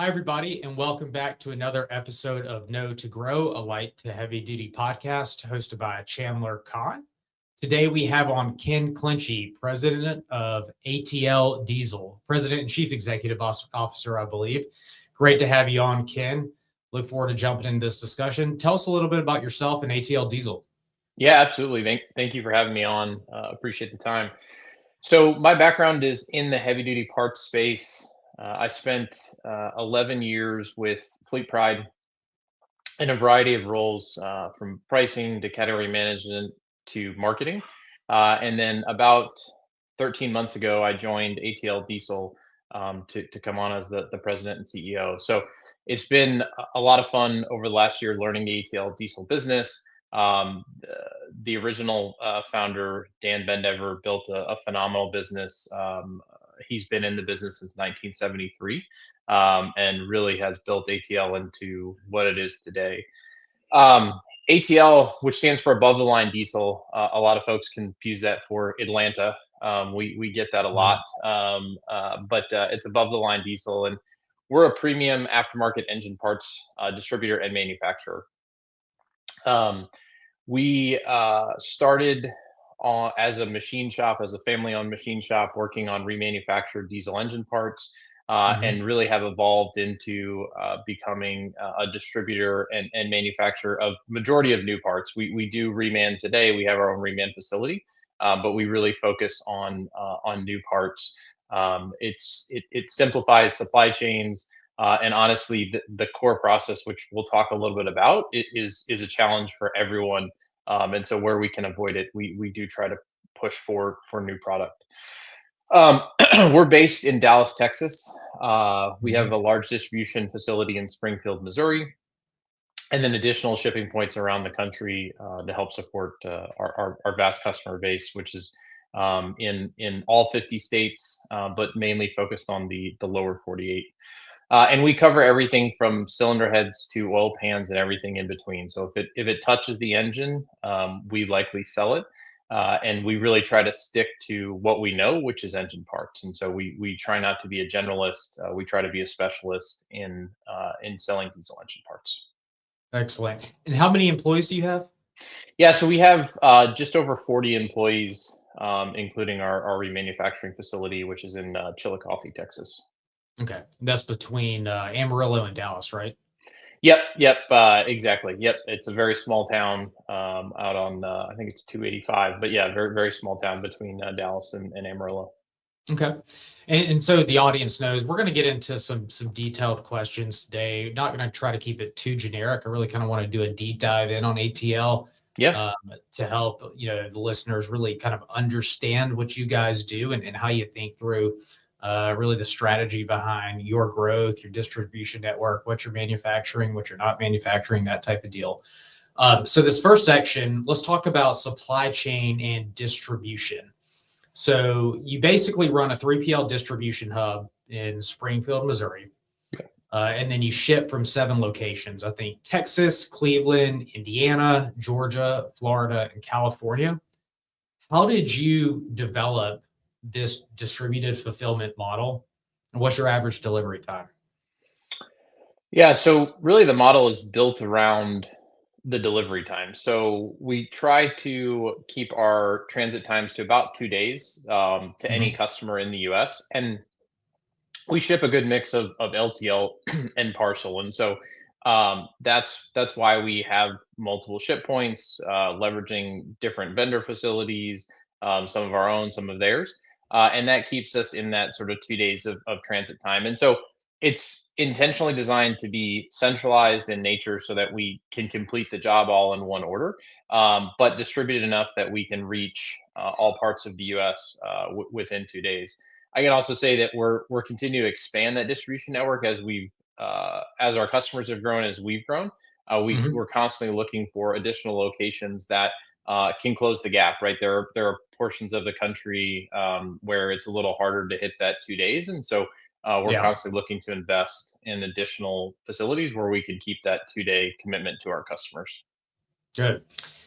Hi, everybody, and welcome back to another episode of Know to Grow, a light to heavy duty podcast hosted by Chandler Kohn. Today, we have on Ken Clinchy, president of ATL Diesel, president and chief executive officer, I believe. Great to have you on, Ken. Look forward to jumping into this discussion. Tell us a little bit about yourself and ATL Diesel. Yeah, absolutely. Thank you for having me on. Appreciate the time. So my background is in the heavy duty parts space. I spent 11 years with Fleet Pride in a variety of roles, from pricing to category management to marketing. And then about 13 months ago, I joined ATL Diesel to come on as the president and CEO. So it's been a lot of fun over the last year learning the ATL Diesel business. The original founder, Dan Bendever, built a phenomenal business. He's been in the business since 1973, and really has built ATL into what it is today. Um, ATL, which stands for above the line diesel, a lot of folks confuse that for Atlanta. We get that a lot, but it's above the line diesel, and we're a premium aftermarket engine parts distributor and manufacturer. Um, we started as a machine shop, as a family-owned machine shop, working on remanufactured diesel engine parts, Mhm. and really have evolved into becoming a distributor and manufacturer of majority of new parts. We do reman today. We have our own reman facility, but we really focus on new parts. It simplifies supply chains. And honestly, the core process, which we'll talk a little bit about, is a challenge for everyone. And so where we can avoid it, we do try to push for new product. Um, we're based in Dallas, Texas. We have Mhm. a large distribution facility in Springfield, Missouri, and then additional shipping points around the country to help support our vast customer base, which is in all 50 states, but mainly focused on the lower 48. And we cover everything from cylinder heads to oil pans and everything in between. So if it touches the engine, we likely sell it. And we really try to stick to what we know, which is engine parts. And so we try not to be a generalist. We try to be a specialist in selling diesel engine parts. Excellent. And how many employees do you have? Yeah, so we have just over 40 employees, including our remanufacturing facility, which is in Chillicothe, Texas. Okay. That's between Amarillo and Dallas, right? Yep, exactly. Yep, it's a very small town out on I think it's 285, but yeah, very very small town between Dallas and Amarillo. Okay. And so the audience knows we're going to get into some detailed questions today. Not going to try to keep it too generic. I really kind of want to do a deep dive in on ATL Yeah, um, to help the listeners really kind of understand what you guys do and how you think through really the strategy behind your growth, your distribution network, what you're manufacturing, what you're not manufacturing, that type of deal. So this first section, let's talk about supply chain and distribution. So you basically run a 3PL distribution hub in Springfield, Missouri, and then you ship from 7 locations. I think Texas, Cleveland, Indiana, Georgia, Florida, and California. How did you develop this distributed fulfillment model? And what's your average delivery time? yeah. So really, the model is built around the delivery time. So we try to keep our transit times to about 2 days to any Mhm. customer in the U.S. and we ship a good mix of LTL and parcel, and so that's why we have multiple ship points, leveraging different vendor facilities, some of our own, some of theirs, and that keeps us in that sort of 2 days of transit time. And so it's intentionally designed to be centralized in nature so that we can complete the job all in one order, but distributed enough that we can reach all parts of the U.S. Within 2 days. I can also say that we're continuing to expand that distribution network as our customers have grown, as we've grown. Mhm. We're constantly looking for additional locations that can close the gap. Right, there are portions of the country where it's a little harder to hit that 2 days, and so we're Yeah, constantly looking to invest in additional facilities where we can keep that 2 day commitment to our customers. good.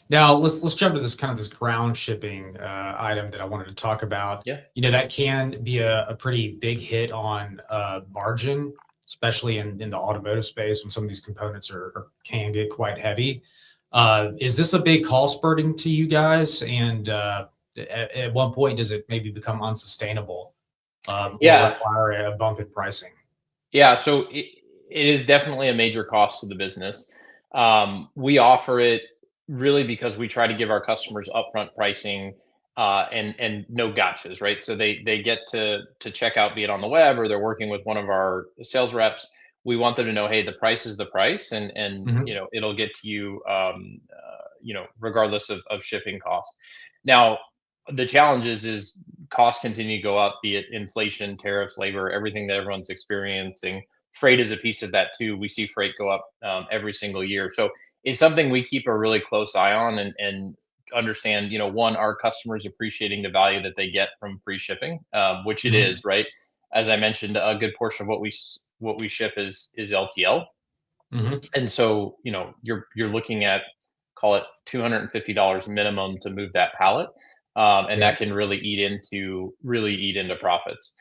Now let's jump to this ground shipping item that I wanted to talk about. Yeah. That can be a pretty big hit on margin. especially in the automotive space when some of these components can get quite heavy. Is this a big cost burden to you guys? And at one point, does it maybe become unsustainable or Yeah, require a bump in pricing? yeah. So it is definitely a major cost to the business. We offer it really because we try to give our customers upfront pricing and no gotchas, right? So they get to check out, be it on the web or they're working with one of our sales reps. We want them to know, hey, the price is the price, and Hmm. it'll get to you, regardless of shipping costs. Now, the challenge is costs continue to go up, be it inflation, tariffs, labor, everything that everyone's experiencing. Freight is a piece of that too. We see freight go up every single year. So it's something we keep a really close eye on, and understand, one, our customers appreciating the value that they get from free shipping, which it Hmm. is, right? As I mentioned, a good portion of what we ship is LTL. Hmm. And so, you're looking at, call it $250 minimum to move that pallet, and Yeah. that can really eat into profits.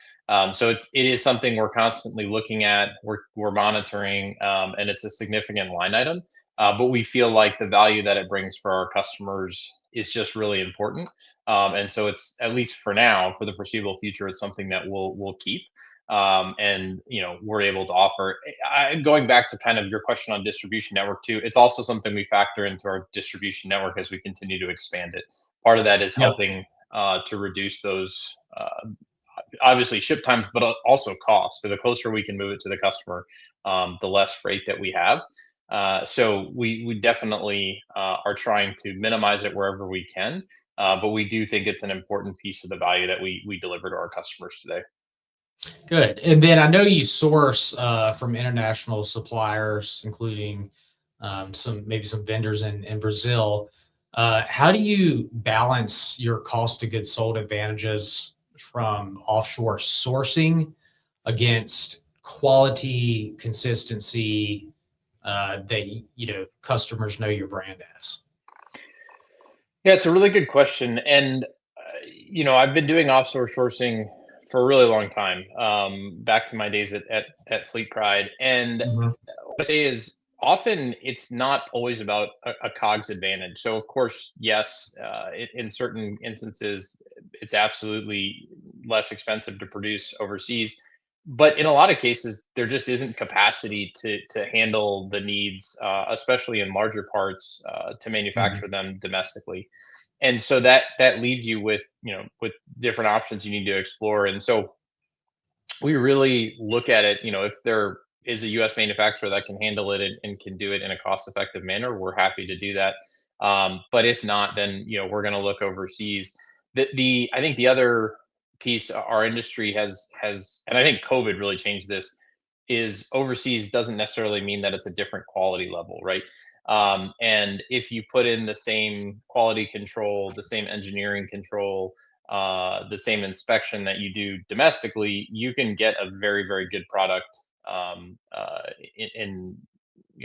So it is something we're constantly looking at, we're monitoring, and it's a significant line item. But we feel like the value that it brings for our customers is just really important. And so it's, at least for now, for the foreseeable future, it's something that we'll keep, and we're able to offer. Going back to kind of your question on distribution network too, it's also something we factor into our distribution network as we continue to expand it. Part of that is Yeah. helping to reduce those, obviously, ship times, but also cost. So the closer we can move it to the customer, the less freight that we have. So we definitely are trying to minimize it wherever we can, but we do think it's an important piece of the value that we deliver to our customers today. Good. And then I know you source from international suppliers, including maybe some vendors in Brazil. How do you balance your cost of goods sold advantages from offshore sourcing against quality, consistency that customers know your brand as? Yeah, it's a really good question, and I've been doing offshore sourcing for a really long time, back to my days at Fleet Pride. And Hmm. what I say is, often it's not always about a COGS advantage. So, of course, yes, in certain instances, it's absolutely less expensive to produce overseas. But in a lot of cases, there just isn't capacity to handle the needs, especially in larger parts, to Hmm. manufacture them domestically. And so that leaves you with, different options you need to explore. And so we really look at it, if there is a US manufacturer that can handle it, and can do it in a cost effective manner, we're happy to do that. But if not, then we're going to look overseas. The I think the other piece our industry has, and I think COVID really changed this, is overseas doesn't necessarily mean that it's a different quality level, right? And if you put in the same quality control, the same engineering control, the same inspection that you do domestically, you can get a very, very good product, in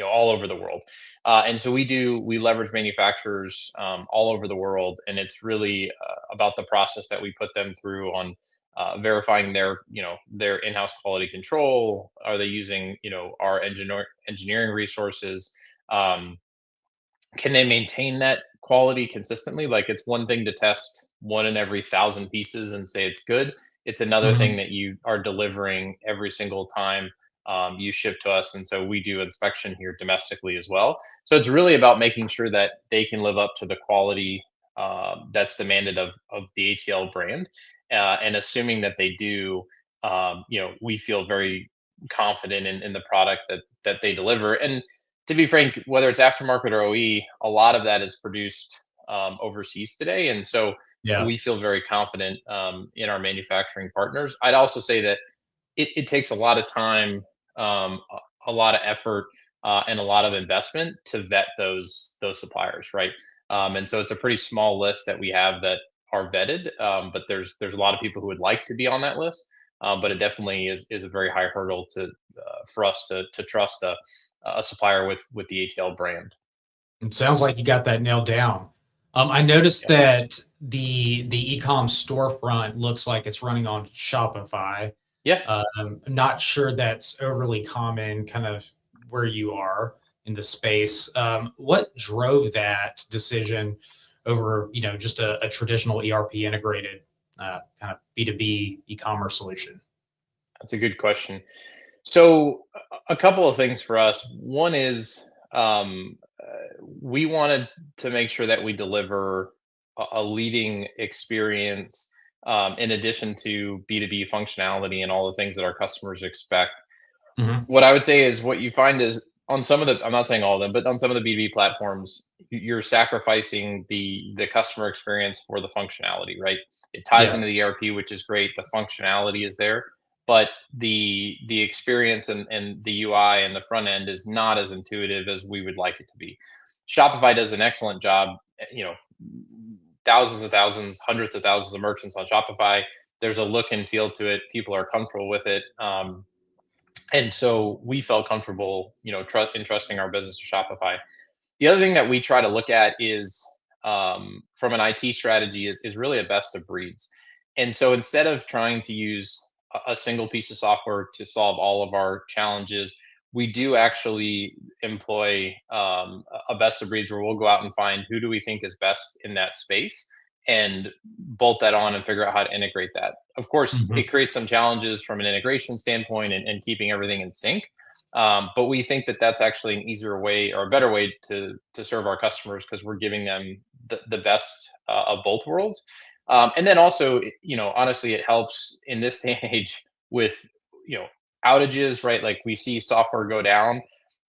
all over the world. And so we leverage manufacturers all over the world, and it's really about the process that we put them through on verifying their in-house quality control. Are they using our engineering resources? Um, can they maintain that quality consistently? Like, it's one thing to test one in every 1,000 pieces and say it's good. It's another thing Hmm. that you are delivering every single time you ship to us. And so we do inspection here domestically as well. So it's really about making sure that they can live up to the quality that's demanded of the ATL brand. And assuming that they do, we feel very confident in the product that they deliver. And to be frank, whether it's aftermarket or OE, a lot of that is produced overseas today, and so Yeah. we feel very confident in our manufacturing partners. I'd also say that it takes a lot of time, a lot of effort, and a lot of investment to vet those suppliers, right? And so it's a pretty small list that we have that are vetted, but there's a lot of people who would like to be on that list. But it definitely is a very high hurdle for us to trust a supplier with the ATL brand. It sounds like you got that nailed down. I noticed that the e-com storefront looks like it's running on Shopify. Yeah. Not sure that's overly common kind of where you are in the space. What drove that decision over, just a traditional ERP integrated kind of B2B e-commerce solution? That's a good question. So, a couple of things for us. One is we wanted to make sure that we deliver a leading experience in addition to B2B functionality and all the things that our customers expect. Hmm. What I would say is what you find is on some of the, I'm not saying all of them, but on some of the B2B platforms, you're sacrificing the customer experience for the functionality, right? It ties Yeah. into the ERP, which is great. The functionality is there, but the experience and the UI and the front end is not as intuitive as we would like it to be. Shopify does an excellent job, you know, thousands of thousands, hundreds of thousands of merchants on Shopify. There's a look and feel to it. People are comfortable with it. And so we felt comfortable, entrusting our business to Shopify. The other thing that we try to look at is from an IT strategy is really a best of breeds. And so instead of trying to use a single piece of software to solve all of our challenges, we do actually employ a best of breeds where we'll go out and find who do we think is best in that space and bolt that on and figure out how to integrate that. Of course, Hmm. it creates some challenges from an integration standpoint and keeping everything in sync. But we think that that's actually an easier way or a better way to serve our customers because we're giving them the best of both worlds. And then also, honestly, it helps in this day and age with you know outages, right? Like we see software go down,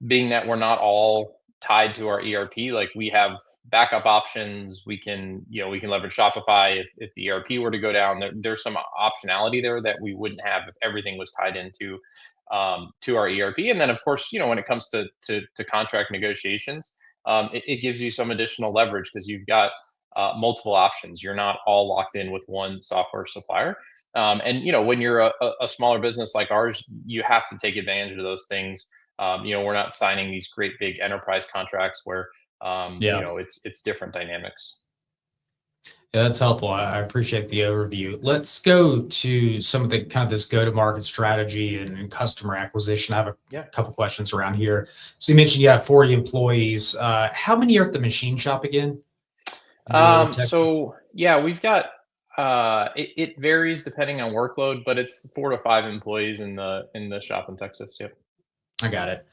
being that we're not all tied to our ERP. Like we have backup options. We can leverage Shopify if the ERP were to go down. There's some optionality there that we wouldn't have if everything was tied into to our ERP. And then, of course, when it comes to contract negotiations, it gives you some additional leverage because you've got multiple options. You're not all locked in with one software supplier. And when you're a smaller business like ours, you have to take advantage of those things. We're not signing these great big enterprise contracts where Yeah. it's different dynamics. Yeah, that's helpful. I appreciate the overview. Let's go to some of the kind of this go-to-market strategy and customer acquisition. I have a Yeah. couple questions around here. So you mentioned you have 40 employees. How many are at the machine shop again in Texas? So yeah, we've got it varies depending on workload, but it's 4 to 5 employees in the shop in Texas. Yep. I got it.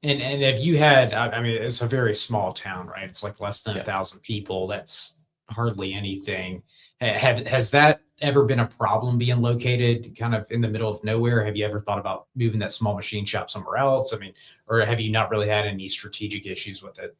And have you had? I mean, it's a very small town, right? It's like less than a Yeah. thousand people. That's hardly anything. Has that ever been a problem being located kind of in the middle of nowhere? Have you ever thought about moving that small machine shop somewhere else? I mean, or have you not really had any strategic issues with it?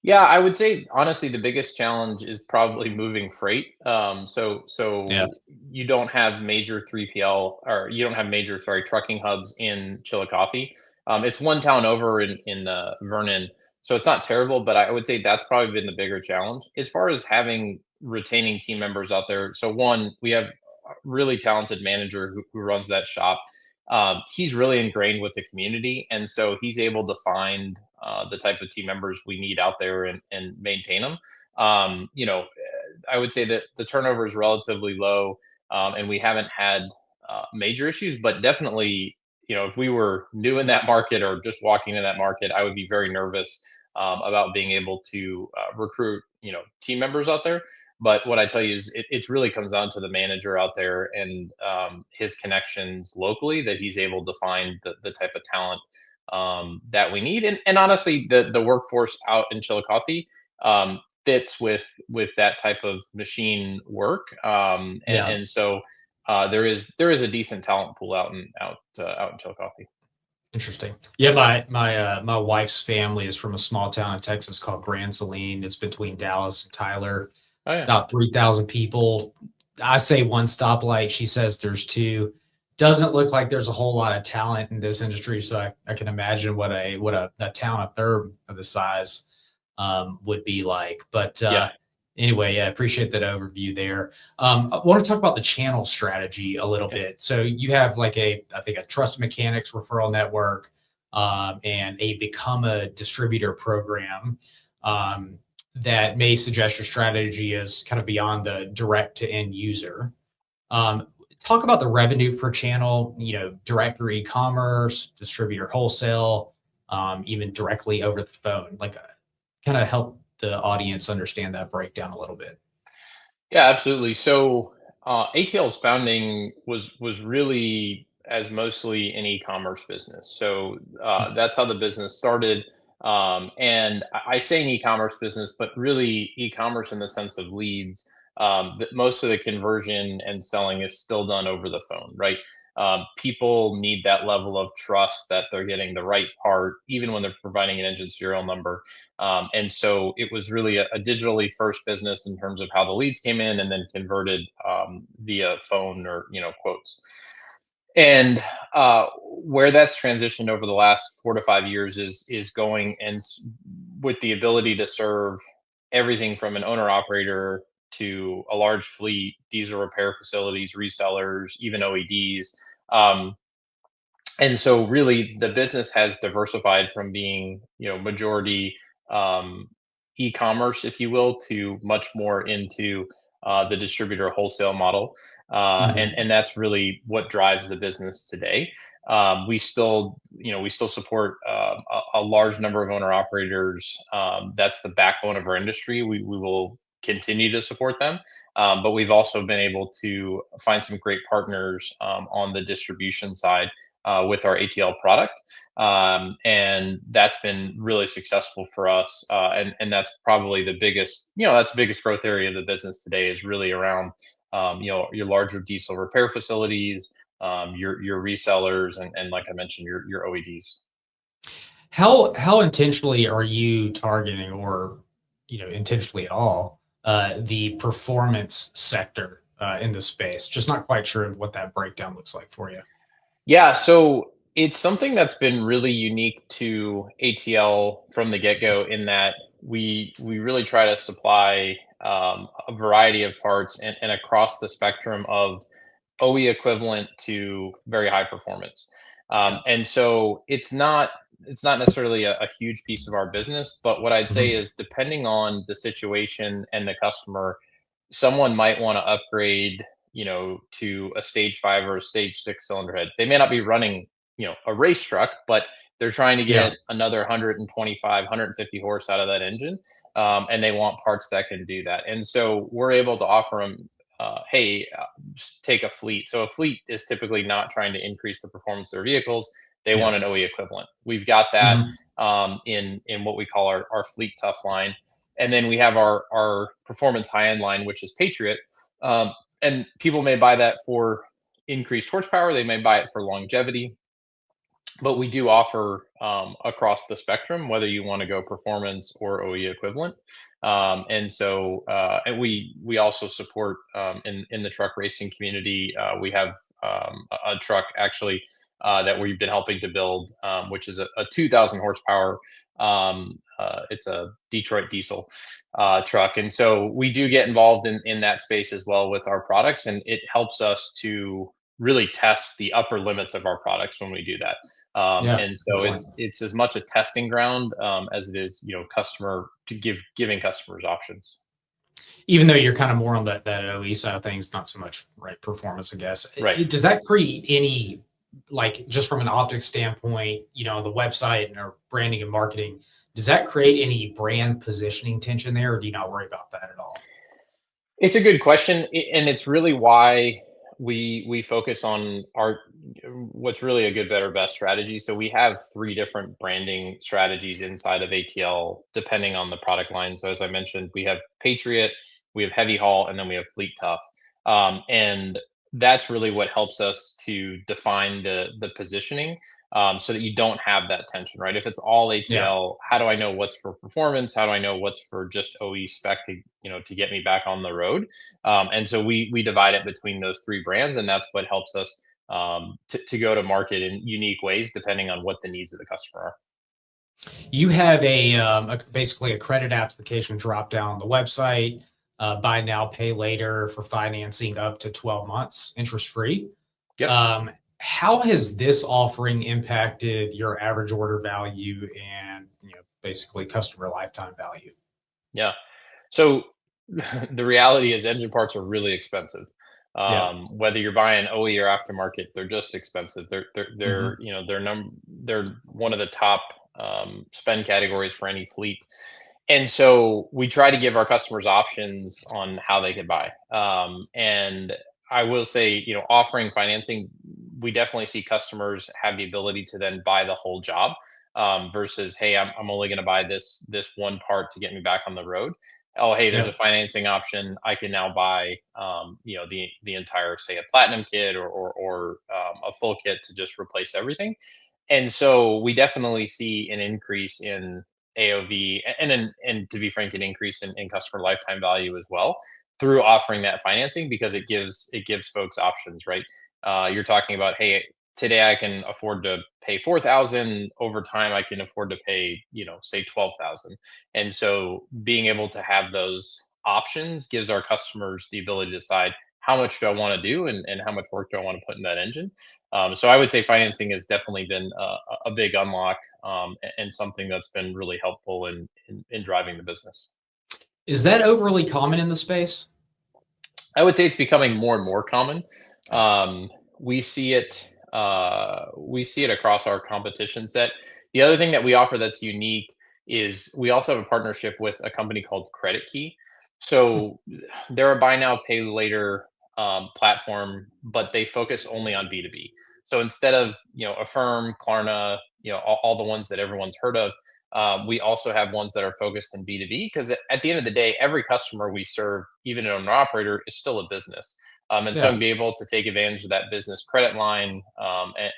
Yeah, I would say honestly the biggest challenge is probably moving freight. So Yeah. you don't have major 3PL or you don't have major trucking hubs in Chillicothe. It's one town over in Vernon, so it's not terrible, but I would say that's probably been the bigger challenge as far as having retaining team members out there. So one, we have a really talented manager who runs that shop. He's really ingrained with the community, and so he's able to find the type of team members we need out there and maintain them. I would say that the turnover is relatively low, and we haven't had major issues, but definitely, if we were new in that market or just walking in that market, I would be very nervous about being able to recruit, team members out there. But what I tell you is it really comes down to the manager out there and his connections locally that he's able to find the type of talent that we need. And honestly, the workforce out in Chillicothe fits with that type of machine work. Yeah. And so there is a decent talent pool out in Chillicothe. Interesting. Yeah, my wife's family is from a small town in Texas called Grand Saline. It's between Dallas and Tyler. Oh yeah, About 3,000 people. I say one stoplight. She says there's two. Doesn't look like there's a whole lot of talent in this industry. So I can imagine what a town a third of the size would be like. But yeah, anyway, yeah, I appreciate that overview there. I want to talk about the channel strategy a little yeah. bit. So you have like I think a trust mechanics referral network and a become a distributor program. That may suggest your strategy is kind of beyond the direct to end user. Um, Talk about the revenue per channel, direct through e-commerce, distributor wholesale, even directly over the phone. Like, kind of help the audience understand that breakdown a little bit. Yeah, absolutely. So ATL's founding was really as mostly an e-commerce business. So that's how the business started. And I say an e-commerce business, but really e-commerce in the sense of leads. That most of the conversion and selling is still done over the phone, right? People need that level of trust that they're getting the right part, even when they're providing an engine serial number. And so it was really a digitally first business in terms of how the leads came in and then converted via phone or quotes. And where that's transitioned over the last 4 to 5 years is going with the ability to serve everything from an owner operator to a large fleet, diesel repair facilities, resellers, even OEDs. Um, and so really the business has diversified from being majority um, e-commerce, if you will, to much more into the distributor wholesale model, and that's really what drives the business today. We still support a large number of owner operators. That's the backbone of our industry. We will continue to support them, but we've also been able to find some great partners on the distribution side with our ATL product. And that's been really successful for us. And that's probably that's the biggest growth area of the business today is really around, your larger diesel repair facilities, your resellers, and like I mentioned, your OEDs. How intentionally are you targeting, or intentionally at all, the performance sector in the space? Just not quite sure what that breakdown looks like for you. Yeah, so it's something that's been really unique to ATL from the get-go in that we really try to supply a variety of parts and across the spectrum of OE equivalent to very high performance. Yeah. And so it's not necessarily a huge piece of our business, but what I'd say Mhm. is depending on the situation and the customer, someone might want to upgrade, to a stage 5 or a stage 6 cylinder head. They may not be running, a race truck, but they're trying to Yeah. get another 125, 150 horse out of that engine, and they want parts that can do that. And so we're able to offer them, hey, just take a fleet. So a fleet is typically not trying to increase the performance of their vehicles. They Yeah. want an OE equivalent. We've got that Mhm. in what we call our Fleet Tough line. And then we have our performance high end line, which is Patriot. And people may buy that for increased horsepower. They may buy it for longevity, but we do offer across the spectrum, whether you want to go performance or OE equivalent. And we also support in the truck racing community. We have a truck actually that we've been helping to build, which is a 2,000 horsepower. It's a Detroit diesel truck, and so we do get involved in that space as well with our products, and it helps us to really test the upper limits of our products when we do that. Yeah. And Good so point. it's as much a testing ground as it is, customer to giving customers options. Even though you're kind of more on that OE side of things, not so much right performance, I guess. Right. Does that create any, like, just from an optics standpoint, the website and our branding and marketing, does that create any brand positioning tension there, or do you not worry about that at all? It's a good question, and it's really why we focus on our what's really a good, better, best strategy. So we have three different branding strategies inside of ATL, depending on the product line. So as I mentioned, we have Patriot, we have Heavy Haul, and then we have Fleet Tough. And that's really what helps us to define the positioning, so that you don't have that tension, right? If it's all Yeah. ATL, how do I know what's for performance? How do I know what's for just OE spec to get me back on the road? And so we divide it between those three brands, and that's what helps us to go to market in unique ways depending on what the needs of the customer are. You have basically a credit application drop down on the website, buy now, pay later for financing up to 12 months, interest free. Yep. How has this offering impacted your average order value and basically customer lifetime value? Yeah. So the reality is engine parts are really expensive. Yeah. Whether you're buying OE or aftermarket, they're just expensive. They're Hmm. you know they're one of the top spend categories for any fleet. And so we try to give our customers options on how they can buy. And I will say, offering financing, we definitely see customers have the ability to then buy the whole job, versus, hey, I'm only going to buy this one part to get me back on the road. Oh, hey, there's a Yeah. financing option. I can now buy, the entire, say, a platinum kit or a full kit to just replace everything. And so we definitely see an increase in AOV and to be frank, an increase in customer lifetime value as well through offering that financing, because it gives folks options, right? You're talking about, hey, today I can afford to pay 4,000. Over time, I can afford to pay, say 12,000. And so being able to have those options gives our customers the ability to decide how much do I want to do, and how much work do I want to put in that engine. So I would say financing has definitely been a big unlock, and something that's been really helpful in driving the business. Is that overly common in the space? I would say it's becoming more and more common. Okay. We see it. We see it across our competition set. The other thing that we offer that's unique is we also have a partnership with a company called Credit Key. So they're a buy now pay later platform, but they focus only on B2B. So instead of Affirm, Klarna, all the ones that everyone's heard of, we also have ones that are focused in B2B, because at the end of the day, every customer we serve, even an owner operator, is still a business. And so Yeah. to be able to take advantage of that business credit line,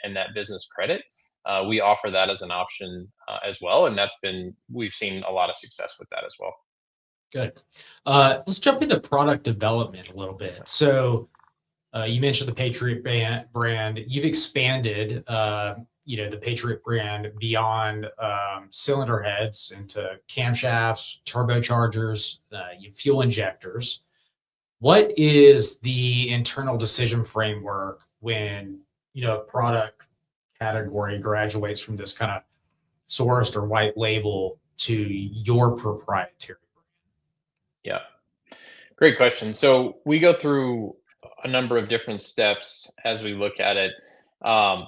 and that business credit, we offer that as an option as well. And we've seen a lot of success with that as well. Good. Let's jump into product development a little bit. So you mentioned the Patriot brand. You've expanded, the Patriot brand beyond cylinder heads into camshafts, turbochargers, fuel injectors. What is the internal decision framework when a product category graduates from this kind of sourced or white label to your proprietary Yeah. Great question. So we go through a number of different steps as we look at it,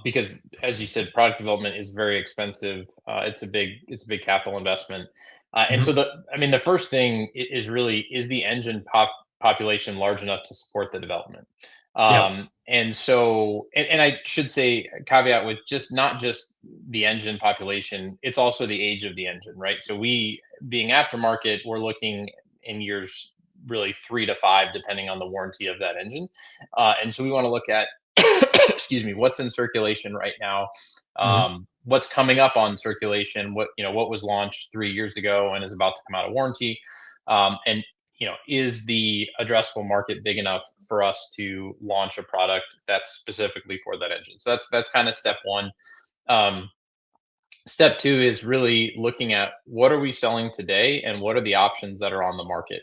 because, as you said, product development is very expensive. It's a big capital investment, and so brand? the first thing is really, is the engine population large enough to support the development? Yeah. And so, and I should say, caveat with, just not just the engine population, it's also the age of the engine, right? So we, being aftermarket, we're looking in years really 3 to 5, depending on the warranty of that engine. And so we want to look at, excuse me, what's in circulation right now, Mhm. what's coming up on circulation, what was launched 3 years ago and is about to come out of warranty, and is the addressable market big enough for us to launch a product that's specifically for that engine? So that's kind of step one. Um, Step two is really looking at, what are we selling today and what are the options that are on the market.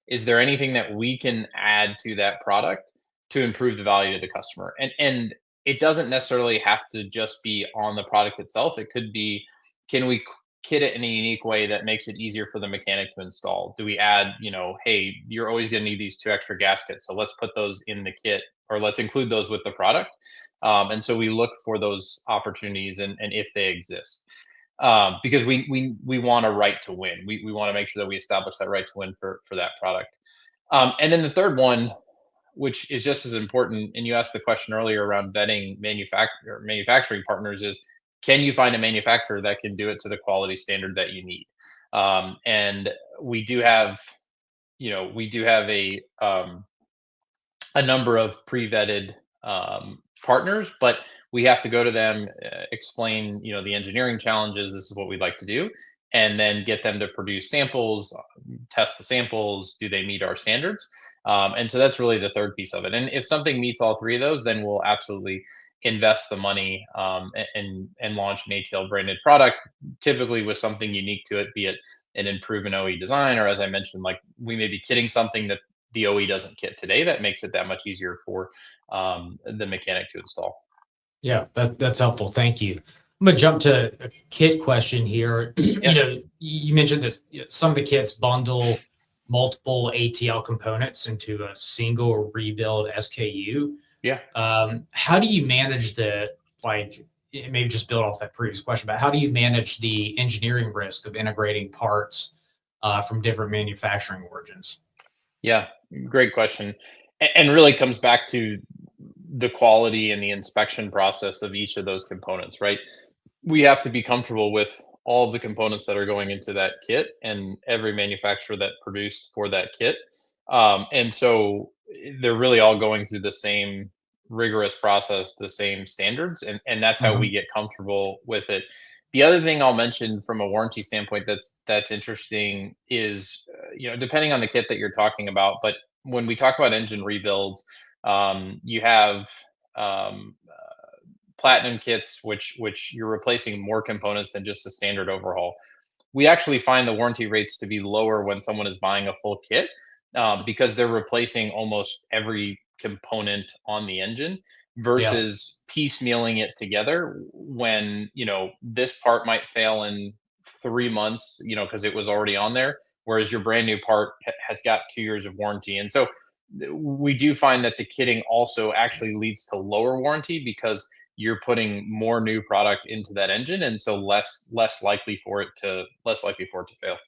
Is there anything that we can add to that product to improve the value to the customer? And it doesn't necessarily have to just be on the product itself. It could be, can we kit it in a unique way that makes it easier for the mechanic to install? Do we add, hey, you're always going to need these 2 extra gaskets, so let's put those in the kit, or let's include those with the product. And so we look for those opportunities, and if they exist, because we want a right to win. We want to make sure that we establish that right to win for that product. And then the third one, which is just as important, and you asked the question earlier around vetting manufacturing partners, is, can you find a manufacturer that can do it to the quality standard that you need? And we do have, a number of pre-vetted partners, but we have to go to them, explain, the engineering challenges. This is what we'd like to do, and then get them to produce samples, test the samples. Do they meet our standards? And so that's really the third piece of it. And if something meets all three of those, then we'll absolutely invest the money, and launch an ATL branded product, typically with something unique to it, be it an improved OE design, or, as I mentioned, like, we may be kitting something that the OE doesn't kit today, that makes it that much easier for the mechanic to install. Yeah, that's helpful. Thank you. I'm gonna jump to a kit question here. Yeah. You mentioned this, some of the kits bundle multiple ATL components into a single rebuild SKU. Yeah. How do you manage the, like, maybe just build off that previous question, but how do you manage the engineering risk of integrating parts from different manufacturing origins? Yeah, great question. And really comes back to the quality and the inspection process of each of those components, right? We have to be comfortable with all of the components that are going into that kit and every manufacturer that produced for that kit. And so they're really all going through the same rigorous process, the same standards, and that's how we Mhm. get comfortable with it. The other thing I'll mention from a warranty standpoint that's interesting is, depending on the kit that you're talking about, but when we talk about engine rebuilds, you have um, platinum kits, which you're replacing more components than just a standard overhaul. We actually find the warranty rates to be lower when someone is buying a full kit, because they're replacing almost every component on the engine Yeah. versus piecemealing it together when this part might fail in 3 months, because it was already on there, whereas your brand new part has got 2 years of warranty. And so we do find that the kitting also actually leads to lower warranty because you're putting more new product into that engine, and so less likely for it to fail.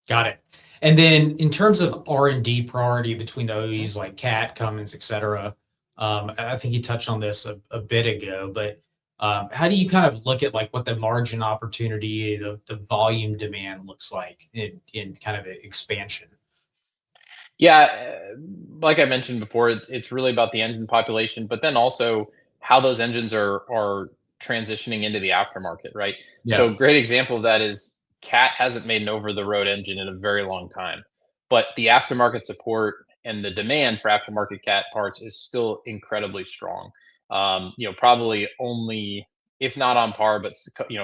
Got it. And then in terms of R&D priority between the Mhm. OEs like Cat, Cummins, et cetera, I think you touched on this a bit ago, but how do you kind of look at like what the margin opportunity, the volume demand looks like in kind of expansion? Yeah, like I mentioned before, it's really about the engine population, but then also how those engines are transitioning into the aftermarket, right? Yeah. So great example of that is Cat hasn't made an over the road engine in a very long time, but the aftermarket support and the demand for aftermarket Cat parts is still incredibly strong. Probably only, if not on par, but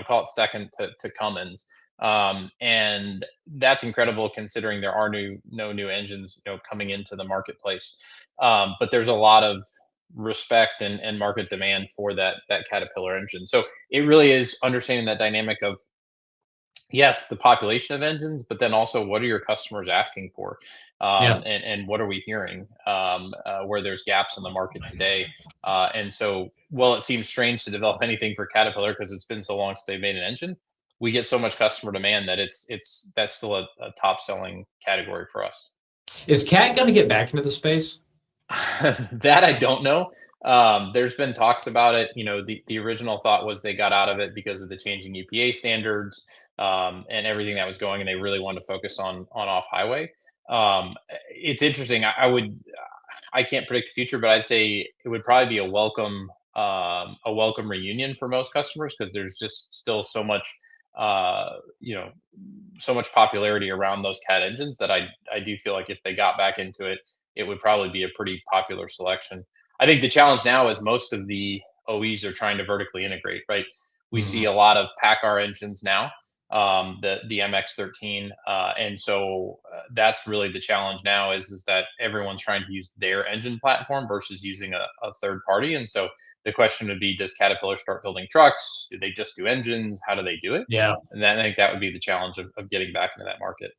call it second to Cummins. And that's incredible considering there are no new engines coming into the marketplace. But there's a lot of respect and market demand for that Caterpillar engine. So it really is understanding that dynamic of, yes, the population of engines, but then also what are your customers asking for, Yeah. and what are we hearing, where there's gaps in the market today. And so, well, it seems strange to develop anything for Caterpillar because it's been so long since they made an engine. We get so much customer demand that that's still a top selling category for us. Is Cat going to get back into the space? That I don't know. There's been talks about it. The original thought was they got out of it because of the changing EPA standards, and everything that was going, and they really wanted to focus on off highway. It's interesting. I can't predict the future, but I'd say it would probably be a welcome reunion for most customers because there's just still uh, you know, so much popularity around those Cat engines that I do feel like if they got back into it, it would probably be a pretty popular selection. I think the challenge now is most of the OEs are trying to vertically integrate, right? We see Mhm. a lot of PACCAR engines now, the MX-13, and so that's really the challenge now is that everyone's trying to use their engine platform versus using a third party. And so the question would be, does Caterpillar start building trucks? Do they just do engines? How do they do it? Yeah. And then I think that would be the challenge of getting back into that market.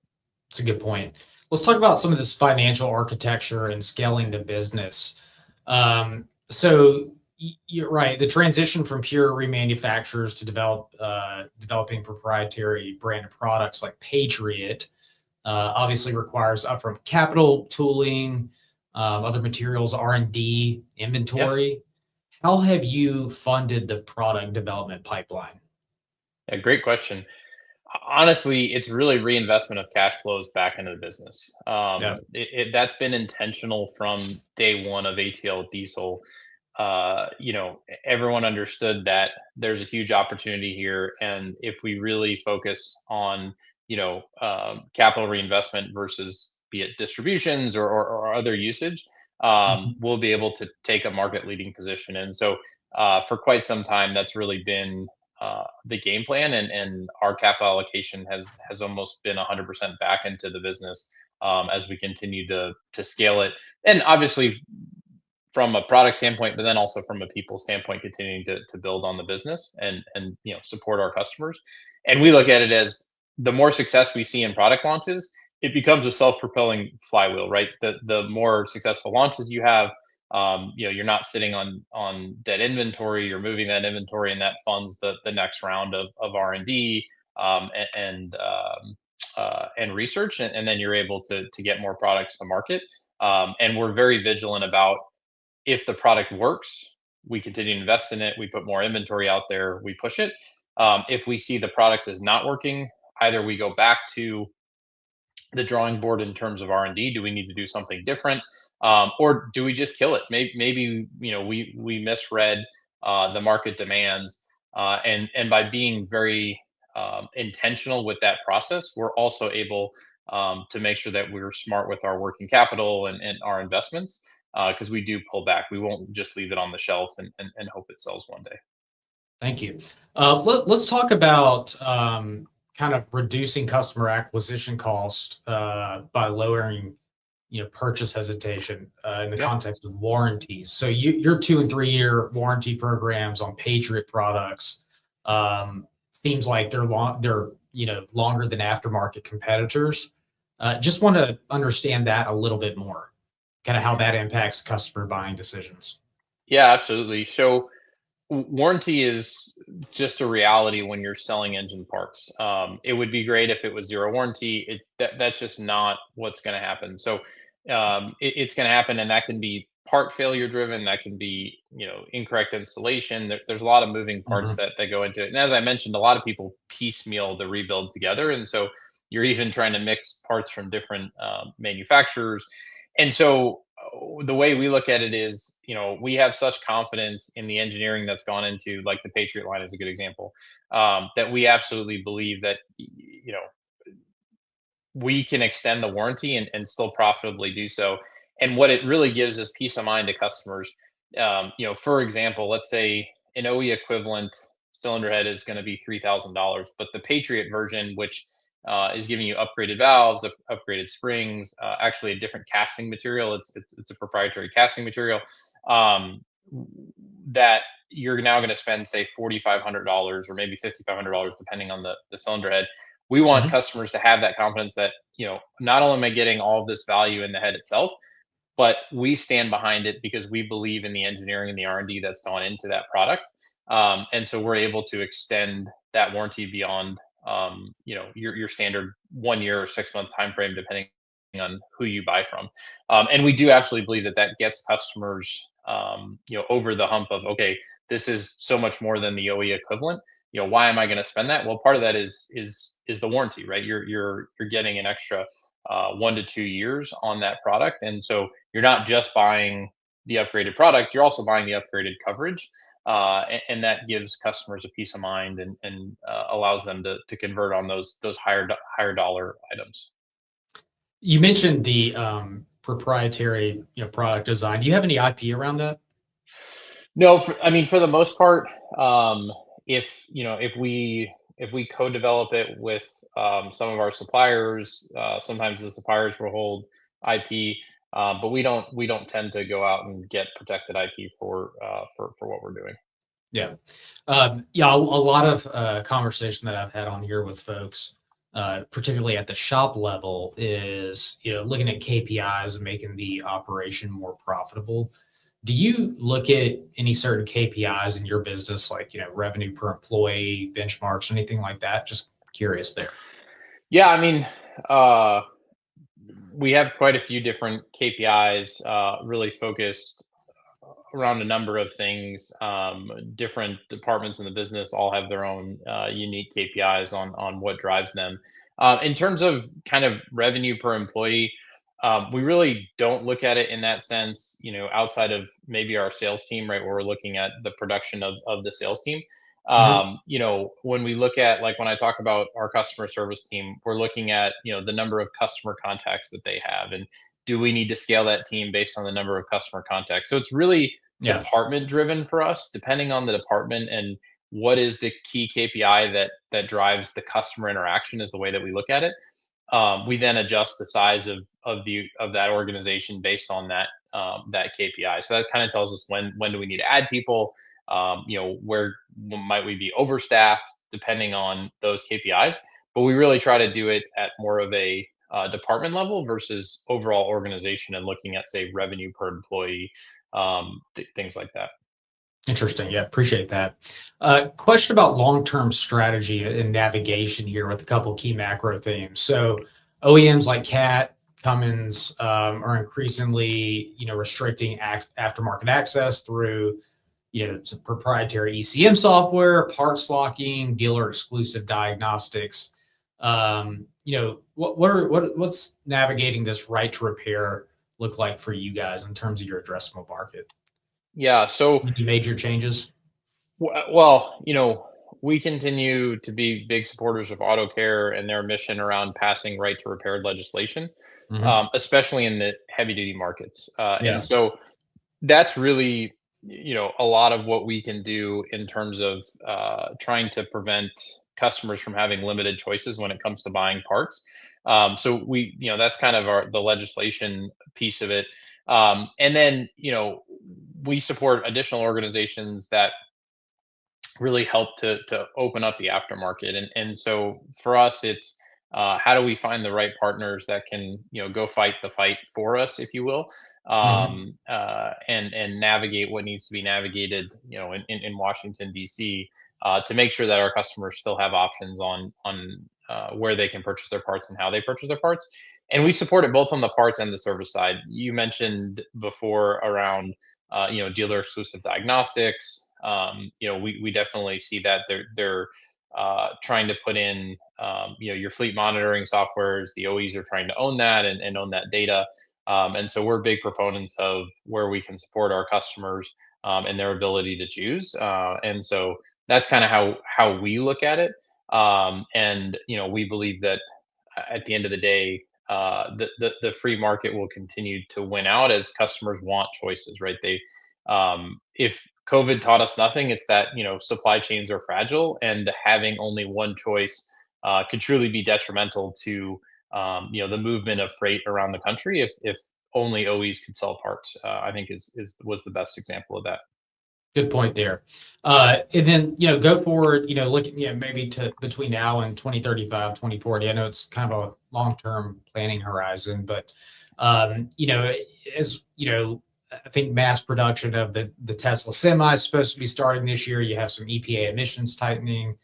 It's a good point. Let's talk about some of this financial architecture and scaling the business. So you're right. The transition from pure remanufacturers to developing proprietary branded products like Patriot obviously requires upfront capital, tooling, other materials, R&D, Yeah. inventory. How have you funded the product development pipeline? Yeah, great question. Honestly, it's really reinvestment of cash flows back into the business. Yeah. That's been intentional from day one of ATL Diesel. Everyone understood that there's a huge opportunity here, and if we really focus on, capital reinvestment versus be it distributions or other usage, Mhm. we'll be able to take a market leading position. And so, for quite some time, that's really been the game plan, and our capital allocation has almost been 100% back into the business, as we continue to scale it, and obviously from a product standpoint, but then also from a people standpoint, continuing to build on the business and support our customers. And we look at it as the more success we see in product launches, it becomes a self-propelling flywheel, right? The more successful launches you have, you're not sitting on dead inventory. You're moving that inventory, and that funds the next round of R&D, and research, and then you're able to get more products to market. And we're very vigilant about, if the product works, we continue to invest in it. We put more inventory out there. We push it. If we see the product is not working, either we go back to the drawing board in terms of R&D. Do we need to do something different, or do we just kill it? Maybe we misread the market demands, and by being very intentional with that process, we're also able to make sure that we're smart with our working capital and our investments, because we do pull back. We won't just leave it on the shelf and hope it sells one day. Thank you. Let's talk about kind of reducing customer acquisition cost by lowering, purchase hesitation in the Yeah. context of warranties. So your 2 and 3 year warranty programs on Patriot products seems like they're longer than aftermarket competitors. Just want to understand that a little bit more, kind of how that impacts customer buying decisions. Yeah, absolutely. So warranty is just a reality when you're selling engine parts. It would be great if it was zero warranty. That's just not what's going to happen. So it's going to happen, and that can be part failure driven. That can be incorrect installation. There's a lot of moving parts Mhm. that go into it. And as I mentioned, a lot of people piecemeal the rebuild together, and so you're even trying to mix parts from different manufacturers. And so the way we look at it is, we have such confidence in the engineering that's gone into, like, the Patriot line is a good example, that we absolutely believe that we can extend the warranty and still profitably do so. And what it really gives is peace of mind to customers. For example, let's say an OE equivalent cylinder head is going to be $3,000, but the Patriot version, which is giving you upgraded valves, upgraded springs, actually a different casting material. It's a proprietary casting material, um, that you're now going to spend, say, $4,500 or maybe $5,500, depending on the cylinder head. We want Mhm. customers to have that confidence that, not only am I getting all of this value in the head itself, but we stand behind it because we believe in the engineering and the R&D that's gone into that product. And so we're able to extend that warranty beyond, your standard 1 year or 6 month time frame, depending on who you buy from. And we do actually believe that that gets customers, over the hump of, okay, this is so much more than the OE equivalent. Why am I going to spend that? Well, part of that is the warranty, right? You're getting an extra 1 to 2 years on that product, and so you're not just buying the upgraded product, you're also buying the upgraded coverage, and that gives customers a peace of mind, and allows them to convert on those higher dollar items. You mentioned the proprietary, product design. Do you have any IP around that? No, I mean, for the most part, if we co-develop it with some of our suppliers, sometimes the suppliers will hold IP, but we don't tend to go out and get protected IP for what we're doing. Yeah. Yeah, a lot of conversation that I've had on here with folks, particularly at the shop level, is, looking at KPIs and making the operation more profitable. Do you look at any certain KPIs in your business, like, revenue per employee, benchmarks, anything like that? Just curious there. Yeah, I mean, uh, we have quite a few different KPIs, really focused around a number of things. Different departments in the business all have their own unique KPIs on what drives them. In terms of kind of revenue per employee, we really don't look at it in that sense. Outside of maybe our sales team, right, where we're looking at the production of the sales team. Mhm. When we look at, like, when I talk about our customer service team, we're looking at the number of customer contacts that they have, and do we need to scale that team based on the number of customer contacts. So it's really Yeah. department driven for us, depending on the department and what is the key KPI that drives the customer interaction, is the way that we look at it. We then adjust the size of that organization based on that KPI. So that kind of tells us when do we need to add people, where might we be overstaffed, depending on those KPIs. But we really try to do it at more of a department level versus overall organization and looking at, say, revenue per employee, things like that. Interesting. Yeah, appreciate that. Question about long-term strategy and navigation here with a couple of key macro themes. So OEMs like Cat, Cummins are increasingly, restricting aftermarket access through, some proprietary ECM software, parts locking, dealer exclusive diagnostics. What's navigating this right to repair look like for you guys in terms of your addressable market? Yeah. So, Any major changes? well, we continue to be big supporters of auto care and their mission around passing right to repair legislation, Hmm. especially in the heavy duty markets. And Yeah. so that's really, a lot of what we can do in terms of trying to prevent customers from having limited choices when it comes to buying parts. So that's kind of the legislation piece of it. And then, we support additional organizations that really help to open up the aftermarket. And so for us, it's how do we find the right partners that can go fight the fight for us, if you will, Hmm. and navigate what needs to be navigated, in Washington D.C. To make sure that our customers still have options on where they can purchase their parts and how they purchase their parts. And we support it both on the parts and the service side. You mentioned before around dealer exclusive diagnostics. We definitely see that they're trying to put in your fleet monitoring softwares. The OEs are trying to own that and own that data. And so we're big proponents of where we can support our customers and their ability to choose. And so that's kind of how we look at it. And we believe that at the end of the day, the free market will continue to win out as customers want choices, right? If COVID taught us nothing, it's that supply chains are fragile, and having only one choice could truly be detrimental to the movement of freight around the country. If only OEs could sell parts, I think is was the best example of that. Good point there. And then, go forward, looking, maybe to between now and 2035, 2040. I know it's kind of a long-term planning horizon, but, as, I think mass production of the Tesla Semi is supposed to be starting this year. You have some EPA emissions tightening,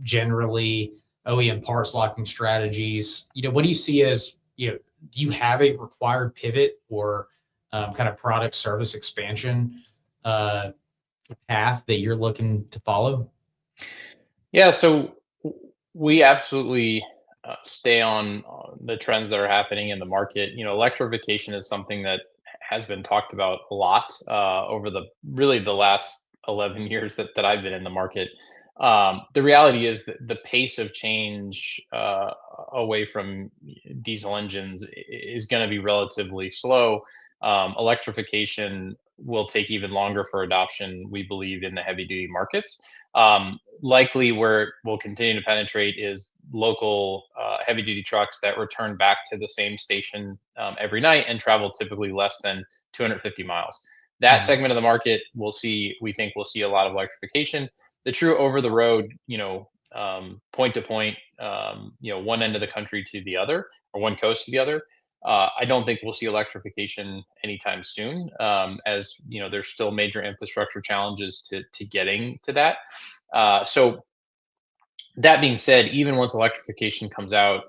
generally OEM parts locking strategies. What do you see as, do you have a required pivot or kind of product service expansion uh, path that you're looking to follow? Yeah, so we absolutely stay on the trends that are happening in the market. Electrification is something that has been talked about a lot over the last 11 years that I've been in the market. The reality is that the pace of change away from diesel engines is going to be relatively slow. Electrification will take even longer for adoption, we believe, in the heavy duty markets. Likely where it will continue to penetrate is local heavy duty trucks that return back to the same station every night and travel typically less than 250 miles. That Mhm. segment of the market we think we'll see a lot of electrification. The true over the road, point to point, one end of the country to the other or one coast to the other. I don't think we'll see electrification anytime soon, as there's still major infrastructure challenges to getting to that. So that being said, even once electrification comes out,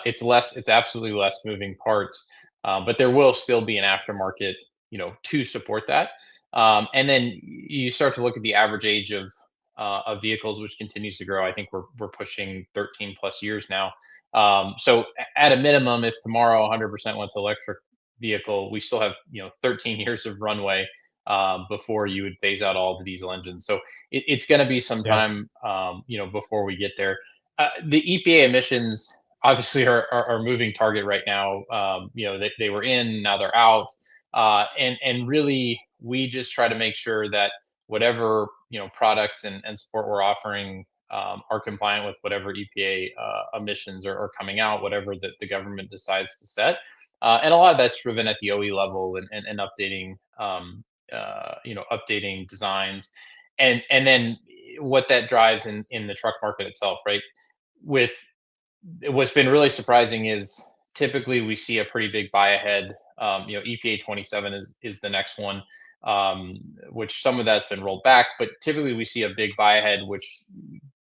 it's absolutely less moving parts, but there will still be an aftermarket, to support that. And then you start to look at the average age of vehicles, which continues to grow. I think we're pushing 13 plus years now. So at a minimum, if tomorrow 100% went to electric vehicle, we still have 13 years of runway before you would phase out all the diesel engines. So it's going to be some Yeah. time, before we get there. The EPA emissions obviously are a moving target right now. They were in, now they're out, and really we just try to make sure that whatever products and support we're offering are compliant with whatever EPA emissions are coming out, whatever the government decides to set. And a lot of that's driven at the OE level and updating, updating designs, and then what that drives in the truck market itself, right? With what's been really surprising is typically we see a pretty big buy ahead. EPA 27 is the next one, um, which some of that's been rolled back, but typically we see a big buy ahead, which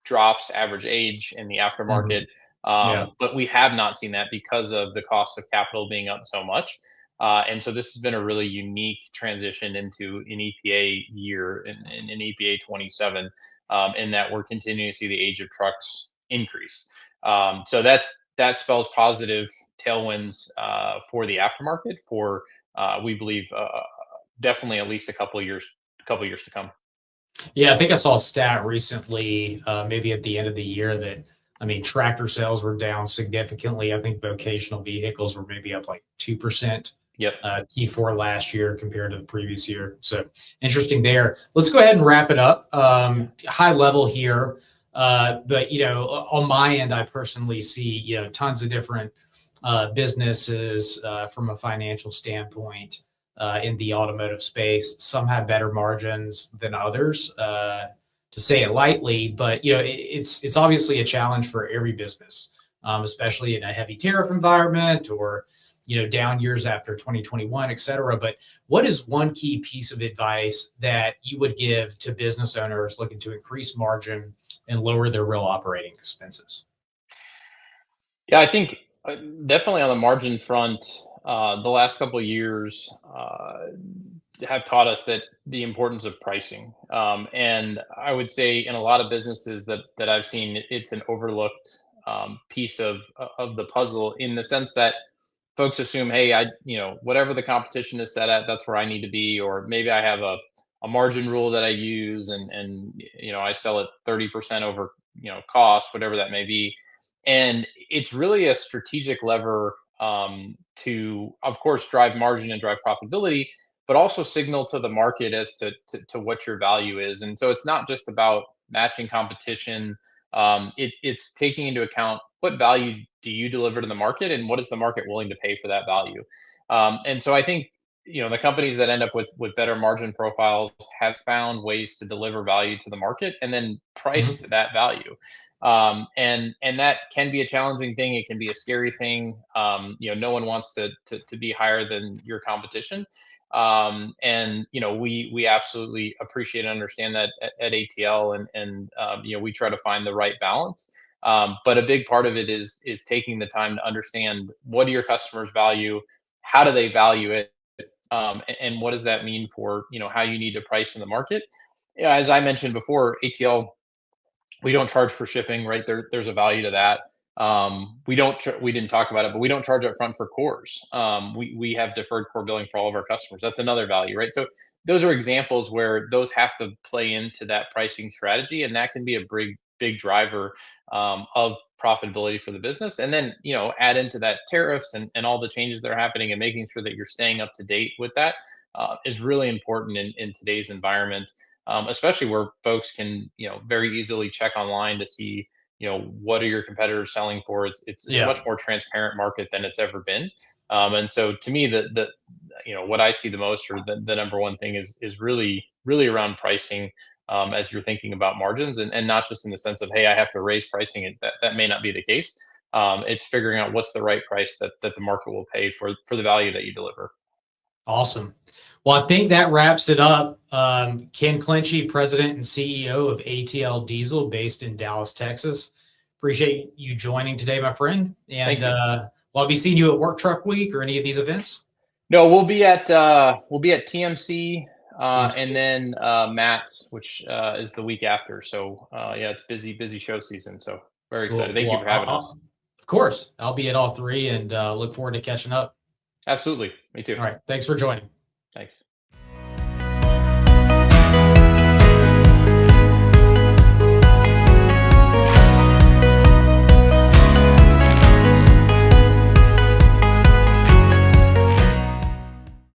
drops average age in the aftermarket. Mhm. Yeah. But we have not seen that because of the cost of capital being up so much. And so this has been a really unique transition into an EPA year in an EPA 27, in that we're continuing to see the age of trucks increase. So that spells positive tailwinds for the aftermarket for we believe definitely at least a couple years to come. Yeah, I think I saw a stat recently, maybe at the end of the year that, I mean, tractor sales were down significantly. I think vocational vehicles were maybe up like 2%, Yep. Q4 last year compared to the previous year. So interesting there. Let's go ahead and wrap it up. High level here. But, on my end, I personally see, tons of different businesses from a financial standpoint in the automotive space. Some have better margins than others, to say it lightly. But it's obviously a challenge for every business, especially in a heavy tariff environment or down years after 2021, et cetera. But what is one key piece of advice that you would give to business owners looking to increase margin and lower their real operating expenses? Yeah, I think definitely on the margin front, the last couple of years have taught us that the importance of pricing. And I would say in a lot of businesses that I've seen, it's an overlooked piece of the puzzle in the sense that folks assume, hey, whatever the competition is set at, that's where I need to be, or maybe I have a margin rule that I use, and I sell it 30% over cost, whatever that may be. And it's really a strategic lever to, of course, drive margin and drive profitability, but also signal to the market as to what your value is. And so it's not just about matching competition. It's taking into account what value do you deliver to the market, and what is the market willing to pay for that value. And so I think the companies that end up with better margin profiles have found ways to deliver value to the market and then price to Mhm. that value. And that can be a challenging thing. It can be a scary thing. No one wants to be higher than your competition. And we absolutely appreciate and understand that at ATL, and we try to find the right balance. But a big part of it is taking the time to understand what do your customers value, how do they value it, and what does that mean for how you need to price in the market. Yeah, as I mentioned before, ATL, we don't charge for shipping, right? There's a value to that. We didn't talk about it, but we don't charge up front for cores. We have deferred core billing for all of our customers. That's another value, right? So those are examples where those have to play into that pricing strategy, and that can be a big driver of profitability for the business. And then add into that tariffs and all the changes that are happening, and making sure that you're staying up to date with that is really important in today's environment, especially where folks can very easily check online to see what are your competitors selling for. It's a Yeah. much more transparent market than it's ever been. And so to me, the what I see the most, or the number one thing, is really around pricing, as you're thinking about margins, and not just in the sense of, hey, I have to raise pricing. That may not be the case. It's figuring out what's the right price that the market will pay for the value that you deliver. Awesome. Well, I think that wraps it up. Ken Clinchy, President and CEO of ATL Diesel, based in Dallas, Texas. Appreciate you joining today, my friend. And Thank you. will I be seeing you at Work Truck Week or any of these events? No, we'll be at TMC, and TMC. then Matt's, which is the week after. So yeah, it's busy show season. So very excited. Cool. Thank you Well, for having us. of course, I'll be at all three and look forward to catching up. Absolutely. Me too. All right. Thanks for joining. Thanks.